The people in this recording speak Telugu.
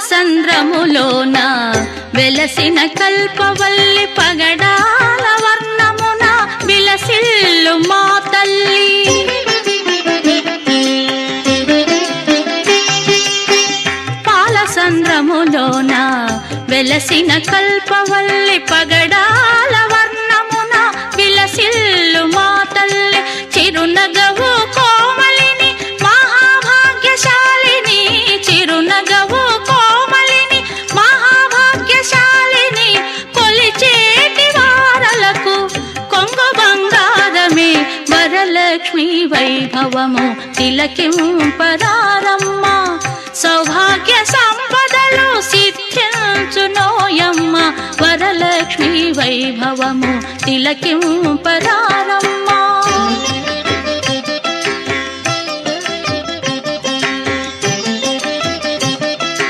పాలసంద్రములోన వెలసిన కల్పవల్లి పగడాల వర్ణమున విలసిల్లు మా తల్లి. పాలసంద్రములోన వెలసిన కల్పవల్లి పగడాల వర్ణమున విలసిల్లు మా తల్లి. చిరునగవు కోమలిని మహాభాగ్యశాలిని, చిరునగవు కోమలిని మహాభాగ్యశాలిని, కొలిచేటి వారలకు కొంగు బంగారమే వరలక్ష్మి వైభవము తిలకింపరారమ్మ. సౌభాగ్య సంపదలు సిద్ధించునోయమ్మ, వరలక్ష్మి వైభవము తిలకింపరారమ్మ.